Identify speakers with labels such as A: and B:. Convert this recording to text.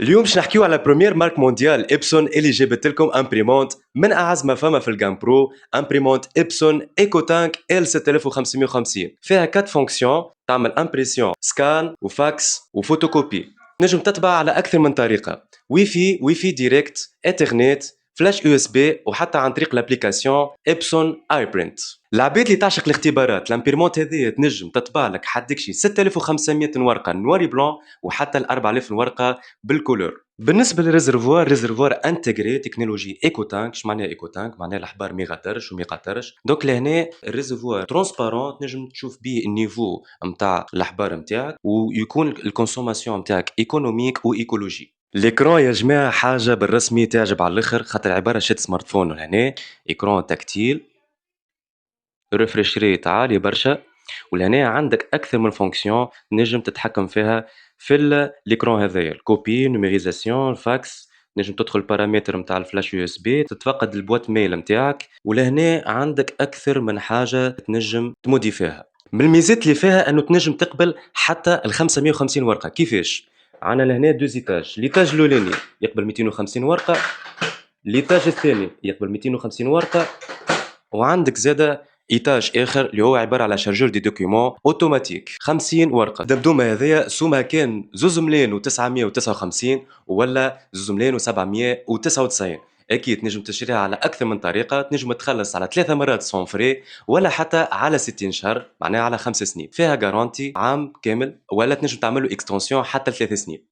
A: اليوم باش نحكيو على بروميير مارك مونديال إبسون اللي جابت لكم امبريمونت من اعز ما فما في الجام برو. امبريمونت إبسون ايكو تانك ال 6550 فيها 4 فونكسيون، تعمل امبريسيون سكان وفاكس وفوتوكوبي. نجم تتبع على اكثر من طريقه، واي في ديريكت، ايثرنت، فلاش يو اس بي، وحتى عن طريق الابليكاسيون إبسون اي برنت. العباد اللي تعشق الاختبارات، الامبيرمونت هذه تنجم تطبع لك حدك شي 6500 ورقه نواري بلون، وحتى ال 4000 ورقه بالكولور. بالنسبه للريزرفوار، ريزرفوار انتجري تكنولوجي ايكو تانك. اش معناها ايكو تانك؟ معناها الاحبار ما يغطرش وما يقطرش. دونك لهنا الريزرفوار ترونسبارون، تنجم تشوف بيه النيفو نتاع الاحبار نتاعك، ويكون الكونسوماسيون نتاعك ايكونوميك وايكولوجي. الاكران يا جماعه حاجه بالرسمي تعجب على الاخر، خاطر عباره شد سمارت فون. هنا اكران تكتيل، ريفريش ريت عالي برشا، ولهنا عندك اكثر من فونكسيون نجم تتحكم فيها في الاكران هذايا: الكوبي، نوميريزاسيون، الفاكس. نجم تدخل بارامتر نتاع الفلاش يو اس بي، تتفقد البوات ميل نتاعك، ولهنا عندك اكثر من حاجه تنجم تمودي فيها. من الميزات اللي فيها انه تنجم تقبل حتى ال 550 ورقه. كيفاش؟ عندنا لهنا دو زيتاج، ليتاج الاولاني يقبل 250 ورقه، ليتاج الثاني يقبل 250 ورقه، وعندك زاده ايتاج اخر اللي هو عباره على شارجور دي دوكيومون اوتوماتيك 50 ورقه. الدبدومه هذايا سومها كان 2 ملايين و959 ولا 2 ملايين و799. اكيد تنجم تشتريها على اكثر من طريقه، تنجم تخلص على 3 مرات سون فري، ولا حتى على 60 شهر، معناها على 5 سنين. فيها جارانتي عام كامل، ولا تنجم تعمل له اكستنسيون حتى ل3 سنين.